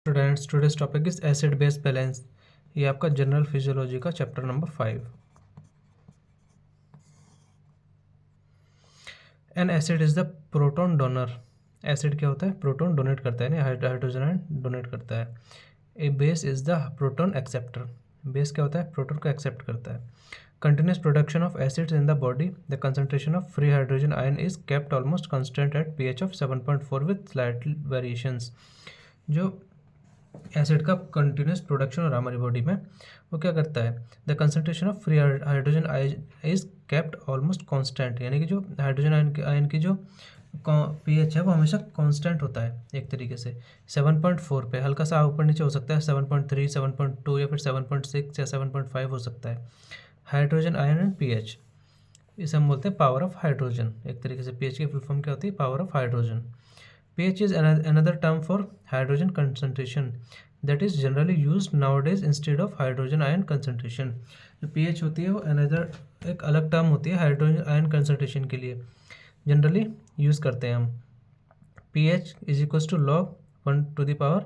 Students today's topic is acid base balance. ये आपका general physiology का chapter number 5। N acid is the proton donor. Acid क्या होता है? प्रोटॉन डोनेट करता है, यानी हाइड्रोजन आयन डोनेट करता है। A base is the proton acceptor. Base क्या होता है? प्रोटॉन को एक्सेप्ट करता है। Continuous production of acids in the body, the concentration of free hydrogen ion is kept almost constant at pH of 7.4 with slight variations. जो acid का continuous production हो रहा है हमारी बॉडी में, वो क्या करता है? The concentration of free hydrogen is kept almost constant, यानी कि जो हाइड्रोजन आयन की जो pH है वो हमेशा कांस्टेंट होता है एक तरीके से 7.4 पे। हल्का सा ऊपर नीचे हो सकता है, 7.3, 7.2 या फिर 7.6 या 7.5 हो सकता है। हाइड्रोजन आयन एंड pH, इसे हम बोलते हैं पावर ऑफ हाइड्रोजन। एक तरीके से pH की फुल फॉर्म क्या होती है? Power of hydrogen. pH is another term for hydrogen concentration that is generally used nowadays instead of hydrogen ion concentration। जो pH होती है वो another एक अलग टर्म होती है हाइड्रोजन आयन कंसनट्रेशन के लिए, जनरली यूज़ करते हैं हम। pH is equals to log 1 to the power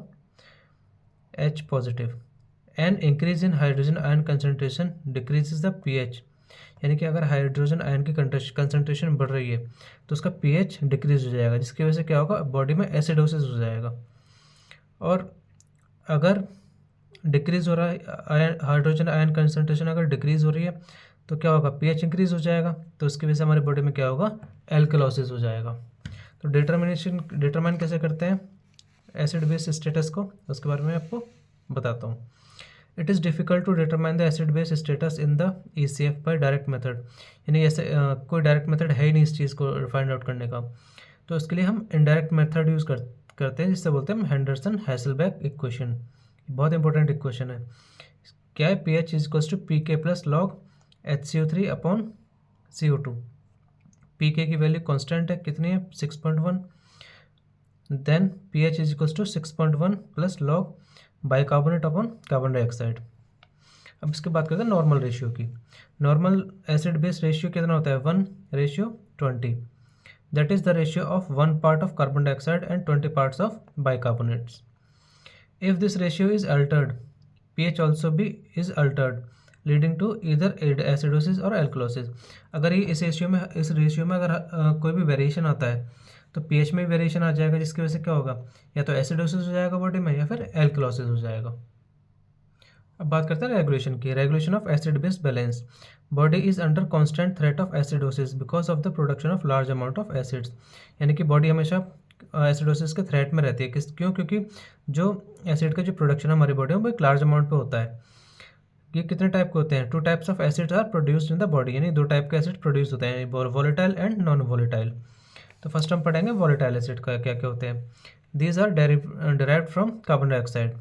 H positive. An increase in hydrogen ion concentration decreases the pH, यानी कि अगर हाइड्रोजन आयन की कंसनट्रेशन बढ़ रही है तो उसका pH डिक्रीज हो जाएगा, जिसकी वजह से क्या होगा? बॉडी में एसिडोसिस हो जाएगा। और अगर डिक्रीज हो रहा है हाइड्रोजन आयन कंसनट्रेशन, अगर डिक्रीज हो रही है तो क्या होगा? pH इंक्रीज हो जाएगा, तो उसकी वजह से हमारी बॉडी में क्या होगा? एल्कलॉसिस हो जाएगा। तो डिटरमाइन कैसे करते हैं एसिड बेस स्टेटस को, उसके बारे में आपको बताता हूँ। It is difficult to determine the acid base status in the ECF by direct method, यानी ऐसे कोई डायरेक्ट मेथड है ही नहीं इस चीज़ को फाइंड आउट करने का। तो इसके लिए हम इनडायरेक्ट मेथड यूज़ करते हैं, जिससे बोलते हैं हेंडरसन हैसलबैक इक्वेशन। बहुत इंपॉर्टेंट इक्वेशन है। क्या है? pH is equals to pK plus log HCO3 upon CO2। pK की वैल्यू कॉन्स्टेंट है, कितनी है? 6.1। Then pH is equals to 6.1 plus log bicarbonate upon carbon dioxide. अब इसके बात करते हैं नॉर्मल रेशियो की। नॉर्मल एसिड बेस रेशियो कितना होता है? 1:20। That is the ratio of 1 part of carbon dioxide and 20 parts of bicarbonates. If this ratio is Altered, pH also भी इज अल्टर्ड, लीडिंग टू इधर एसिडोसिस और alkalosis. अगर ये इस रेशियो में अगर कोई भी वेरिएशन आता है तो pH में वेरिएशन आ जाएगा, जिसकी वजह से क्या होगा? या तो एसिडोसिस हो जाएगा बॉडी में, या फिर एल्कलोसिस हो जाएगा। अब बात करते हैं रेगुलेशन की। Regulation of acid base balance. Body is under constant threat of acidosis because of the production of large amount of acids, यानी कि बॉडी हमेशा एसिडोसिस के थ्रेट में रहती है। क्यों? क्योंकि जो एसिड का जो प्रोडक्शन है हमारी बॉडी में वो एक लार्ज अमाउंट पे होता है। ये कितने टाइप के होते हैं? 2 types of acids are produced in the body, यानी 2 टाइप के एसिड प्रोड्यूस होते हैं, वॉलेटाइल एंड नॉन वॉलेटाइल। तो फर्स्ट हम पढ़ेंगे वॉलेटाइल एसिड का क्या क्या होते हैं। These are derived from carbon dioxide.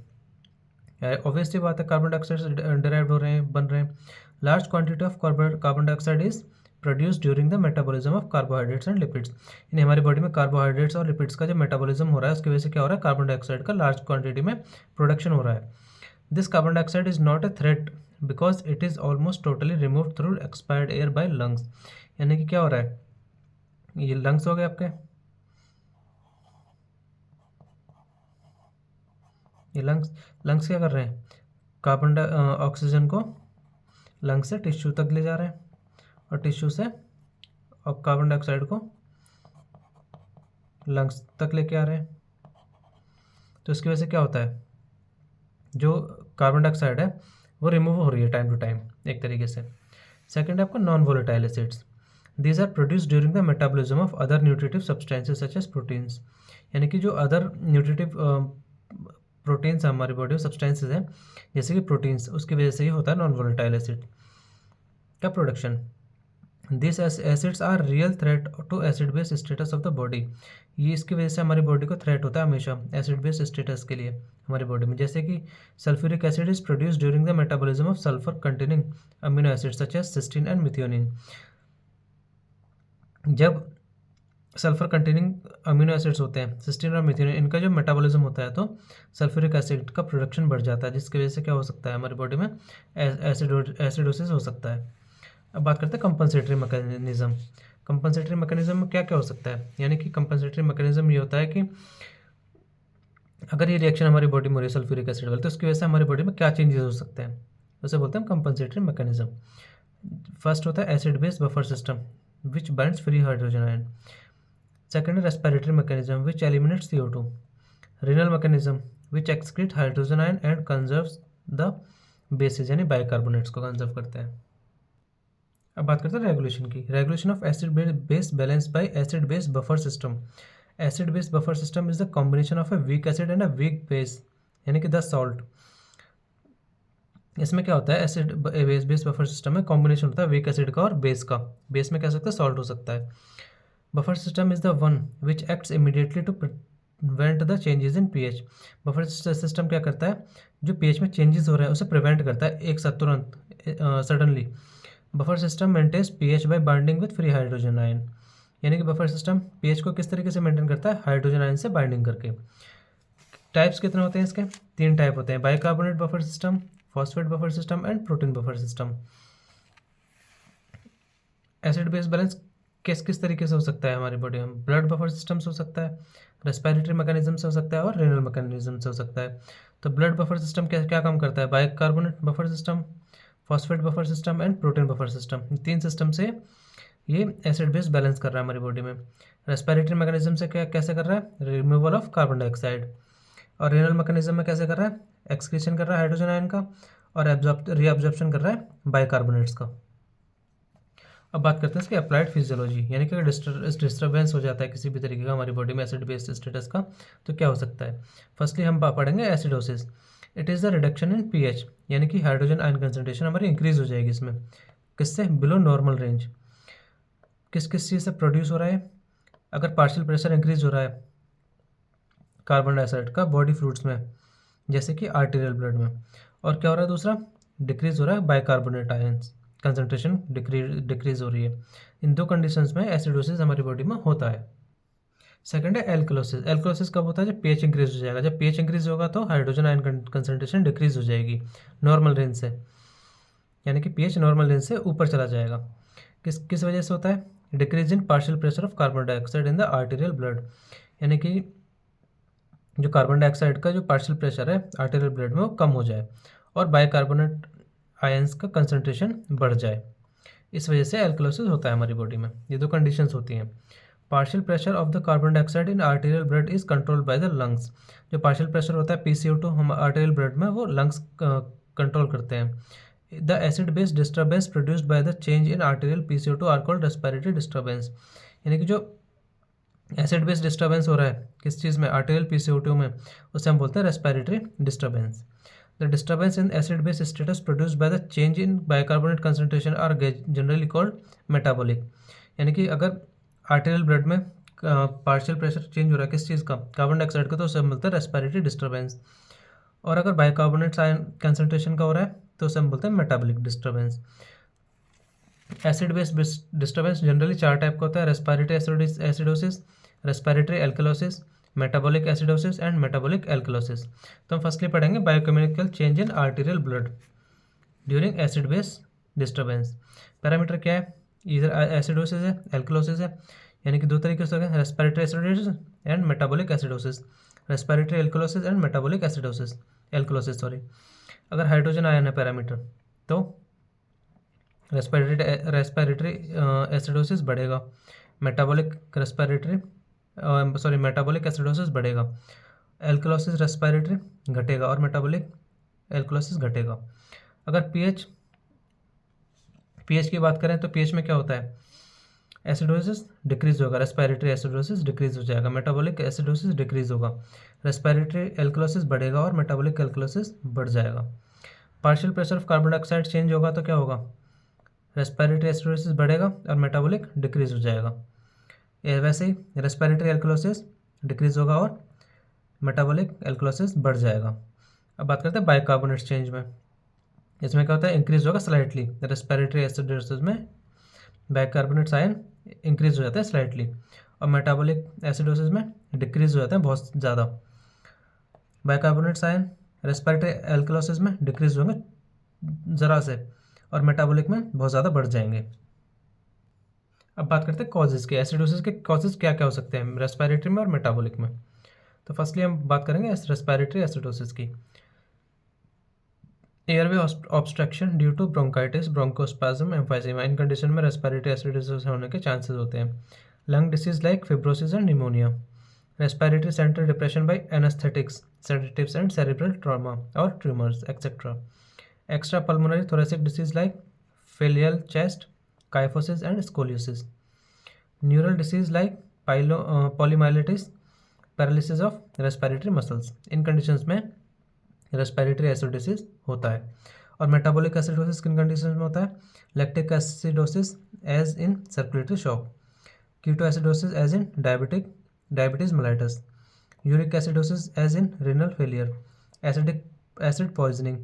Obviously बात है, कार्बन डाइऑक्साइड से डिराइव्ड हो रहे हैं, बन रहे हैं। Large quantity of carbon dioxide is produce during the metabolism of carbohydrates and lipids, यानी हमारी बॉडी में कार्बोहाइड्रेट्स और लिपिड्स का जो मेटाबॉलिज्म हो रहा है उसकी वजह से क्या हो रहा है? कार्बन डाइऑक्साइड का लार्ज क्वांटिटी में प्रोडक्शन हो रहा है। This carbon dioxide is not a threat because it is almost totally remove through expired air by lungs, यानी कि क्या हो रहा है? ये लंग्स हो गए आपके, ये लंग्स क्या कर रहे हैं? कार्बन ऑक्सीजन को लंग्स से टिश्यू तक ले जा रहे हैं, और टिश्यू से और कार्बन डाइऑक्साइड को लंग्स तक लेके आ रहे हैं। तो इसकी वजह से क्या होता है? जो कार्बन डाइऑक्साइड है वो रिमूव हो रही है टाइम टू टाइम एक तरीके से। सेकंड है आपका non volatile acids. These are produce during the metabolism of other nutritive substances such as proteins, यानी कि जो अदर न्यूट्रिटिव प्रोटीन्स हमारी बॉडी में सब्सटेंसेस हैं जैसे कि प्रोटीन्स, उसकी वजह से ही होता है नॉन वोलेटाइल एसिड का production. This acids are real threat to acid base status of the body, ये इसकी वजह से हमारी बॉडी को थ्रेट होता है हमेशा एसिड बेस स्टेटस के लिए हमारी बॉडी में। जैसे कि sulphuric acid is produce during the metabolism of sulphur containing amino acids such as cysteine and methionine. जब सल्फर कंटेनिंग अमीनो एसिड्स होते हैं सिस्टीन और मिथियोनिन, इनका जो मेटाबॉलिज्म होता है तो सल्फ्यूरिक एसिड का प्रोडक्शन बढ़ जाता है, जिसकी वजह से क्या हो सकता है? हमारी बॉडी में एसिडोसिस हो सकता है। अब बात करते हैं कंपनसेटरी मैकेनिज्म। कंपनसेटरी मैकेनिज्म में क्या क्या हो सकता है? यानी कि कंपनसेटरी मैकेनिज्म ये होता है कि अगर ये रिएक्शन हमारी बॉडी में हो रही है सल्फ्यूरिक एसिड वाली, तो उसकी वजह से हमारी बॉडी में क्या चेंजेस हो सकते हैं, उसे बोलते हैं कंपनसेटरी मैकेनिज्म। फर्स्ट होता है acid base buffer system which binds free hydrogen ion. Second है respiratory mechanism which eliminates CO2। renal mechanism which excrete hydrogen ion and conserves the bases यानी बाइकार्बोनेट्स को कंजर्व करते हैं। अब बात करते हैं रेगुलेशन की। Regulation of acid base balance bye acid base buffer system. Acid base buffer system is the combination of a weak acid and a weak base यानी कि द सॉल्ट। इसमें क्या होता है, एसिड बेस बफर सिस्टम में combination होता है weak acid का और बेस का। बेस में कह सकते हैं सॉल्ट हो सकता है। Buffer system is the one which acts immediately to prevent the changes in pH. Buffer system क्या करता है, जो पीएच में चेंजेस हो रहे हैं उसे प्रिवेंट करता है एक साथ तुरंत suddenly. Buffer system maintains pH by binding with free hydrogen ion. यानी कि बफर सिस्टम पीएच को किस तरीके से मेंटेन करता है, हाइड्रोजन आयन से बाइंडिंग करके। टाइप्स कितने होते हैं इसके, 3 टाइप होते हैं, bicarbonate buffer system, phosphate buffer system and protein buffer system. Acid base balance किस किस तरीके से हो सकता है हमारी बॉडी में, ब्लड बफर सिस्टम से हो सकता है, रेस्पिरेटरी मैकेनिज्म से हो सकता है और रेनल मैकेनिज्म से हो सकता है। तो ब्लड बफर सिस्टम क्या क्या काम करता है, bicarbonate buffer system, phosphate buffer system and protein buffer system, 3 system से ये एसिड बेस बैलेंस कर रहा है हमारी बॉडी में। रेस्पिरेटरी मैकेनिज्म से क्या कैसे कर रहा है, रिमूवल ऑफ कार्बन डाइऑक्साइड। और रेनल मैकेनिज्म में कैसे कर रहा है, एक्सक्रीशन कर रहा है हाइड्रोजन आयन का और रीअब्जॉर्प्शन कर रहा है बाइकार्बोनेट्स का। अब बात करते हैं इसकी अप्लाइड फिजियोलॉजी, यानी कि अगर डिस्टर्बेंस हो जाता है किसी भी तरीके का हमारी बॉडी में एसिड बेस स्टेटस का, तो क्या हो सकता है। फर्स्टली हम पढ़ेंगे acidosis. It is the reduction in pH, यानी कि हाइड्रोजन आयन कंसनट्रेशन हमारी इंक्रीज हो जाएगी इसमें, किससे, बिलो नॉर्मल रेंज। किस किस चीज़ से प्रोड्यूस हो रहा है, अगर पार्शियल प्रेशर इंक्रीज हो रहा है कार्बन डाइऑक्साइड का बॉडी फ्लूइड्स में, जैसे कि आर्टीरियल ब्लड में। और क्या हो रहा है दूसरा, डिक्रीज हो रहा है बाइकार्बोनेट आयंस कंसंट्रेशन डिक्रीज हो रही है। इन 2 कंडीशंस में एसिडोसिस हमारी बॉडी में होता है। सेकंड है एल्कलोसिस। एल्कलोसिस कब होता है, जब पीएच इंक्रीज हो जाएगा। जब पीएच इंक्रीज होगा तो हाइड्रोजन आयन कंसंट्रेशन डिक्रीज हो जाएगी नॉर्मल रेंज से, यानी कि पीएच नॉर्मल रेंज से ऊपर चला जाएगा। किस किस वजह से होता है, decrease in partial pressure of carbon dioxide in the arterial blood, यानी कि जो कार्बन डाइऑक्साइड का जो पार्शियल प्रेशर है आर्टीरियल ब्लड में वो कम हो जाए और बाइकार्बोनेट आयंस का कंसंट्रेशन बढ़ जाए। इस वजह से एल्कलोसिस होता है हमारी बॉडी में। ये 2 कंडीशंस होती हैं। Partial pressure of the carbon dioxide in arterial blood is controlled by the lungs. जो पार्शियल प्रेशर होता है PCO2 हम आर्टीरियल ब्लड में, वो लंग्स कंट्रोल करते हैं। The acid base disturbance produced by the change in arterial PCO2 are called respiratory disturbance. यानी कि जो एसिड बेस डिस्टर्बेंस हो रहा है किस चीज़ में, आर्टीरियल PCO2 में, उसे हम बोलते हैं respiratory disturbance. The disturbance in acid-base status produced by the change in bicarbonate concentration are generally called metabolic। यानी कि अगर आर्टेरियल ब्लड में पार्शियल प्रेशर चेंज हो रहा है किस चीज़ का, कार्बन डाइऑक्साइड का, तो उसे हम बोलते हैं रेस्पिरेटरी डिस्टर्बेंस। और अगर बाइकार्बोनेट आयन कंसनट्रेशन का हो रहा है तो उसे हम बोलते हैं metabolic disturbance. Acid base disturbance generally 4 type का होता है, respiratory acidosis, respiratory alkalosis, metabolic acidosis and metabolic alkalosis. तो हम फर्स्टली पढ़ेंगे biochemical change in arterial blood during acid base disturbance. Parameter क्या है, इधर एसिडोसिस है, एल्कलोसिस है, यानी कि 2 तरीके से होगा, respiratory acidosis and metabolic acidosis. Respiratory alkalosis and metabolic alkalosis sorry. अगर हाइड्रोजन आयन है पैरामीटर, तो रेस्पिरेटरी एसिडोसिस बढ़ेगा, मेटाबॉलिक एसिडोसिस बढ़ेगा, एल्कलोसिस रेस्पिरेटरी घटेगा और मेटाबॉलिक एल्कलोसिस घटेगा। अगर पीएच की बात करें तो पीएच में क्या होता है, एसिडोसिस डिक्रीज होगा, रेस्पिरेटरी एसिडोसिस डिक्रीज हो जाएगा, मेटाबॉलिक एसिडोसिस डिक्रीज होगा, रेस्पिरेटरी एल्कलोसिस बढ़ेगा और मेटाबॉलिक एल्कलोसिस बढ़ जाएगा। Partial pressure of carbon dioxide change होगा तो क्या होगा, रेस्पिरेटरी एसिडोसिस बढ़ेगा और मेटाबॉलिक डिक्रीज हो जाएगा। वैसे ही रेस्पिरेटरी एल्कलोसिस डिक्रीज होगा और मेटाबॉलिक एल्कलोसिस बढ़ जाएगा। अब बात करते हैं बाइकार्बोनेट चेंज में। इसमें क्या होता है, इंक्रीज होगा स्लाइटली, रेस्पिरेटरी एसिडोसिस में बाइकार्बोनेट आयन इंक्रीज हो जाता है स्लाइटली और मेटाबॉलिक एसिडोसिस में डिक्रीज हो जाता है बहुत ज़्यादा। बाइकार्बोनेट आयन रेस्पिरेटरी एल्कलोसिस में डिक्रीज होंगे ज़रा से और मेटाबॉलिक में बहुत ज़्यादा बढ़ जाएंगे। अब बात करते हैं कॉजेज़ के, एसिडोसिस के कॉजेज़ क्या क्या हो सकते हैं रेस्पिरेटरी में और मेटाबॉलिक में। तो फर्स्टली हम बात करेंगे रेस्पिरेटरी एसिडोसिस की। Airway obstruction due to bronchitis, bronchospasm, emphysema, in condition में रेस्पिरेटरी एसिडोसिस होने के चांसेस होते हैं। Lung disease like fibrosis and pneumonia, respiratory centre depression by anaesthetics, sedatives and cerebral trauma और tumours etcetera. Extra pulmonary thoracic disease like filial chest, kyphosis and scoliosis. Neural disease like polymyelitis, paralysis of respiratory muscles. In conditions में respiratory acidosis होता है। और metabolic acidosis किन conditions में होता है? lactic acidosis as in circulatory shock, ketoacidosis as in diabetes mellitus, uric acidosis as in renal failure, acid poisoning,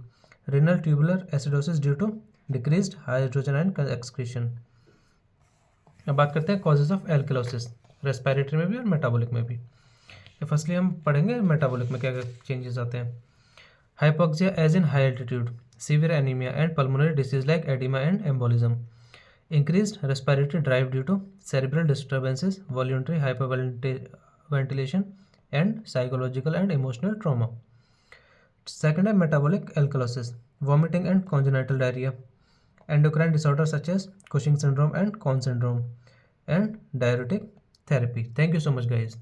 renal tubular acidosis due to decreased hydrogen ion excretion। अब बात करते हैं causes of alkalosis, respiratory में भी और metabolic में भी। Firstly हम पढ़ेंगे मेटाबॉलिक में क्या क्या चेंजेस आते हैं। Hypoxia as in high altitude, severe anaemia and pulmonary disease like oedema and embolism, increased respiratory drive due to cerebral disturbances, voluntary hyperventilation and psychological and emotional trauma. Second है metabolic alkalosis, vomiting and congenital diarrhea, endocrine disorders such as Cushing syndrome and Conn syndrome, and diuretic therapy. Thank you so much, guys.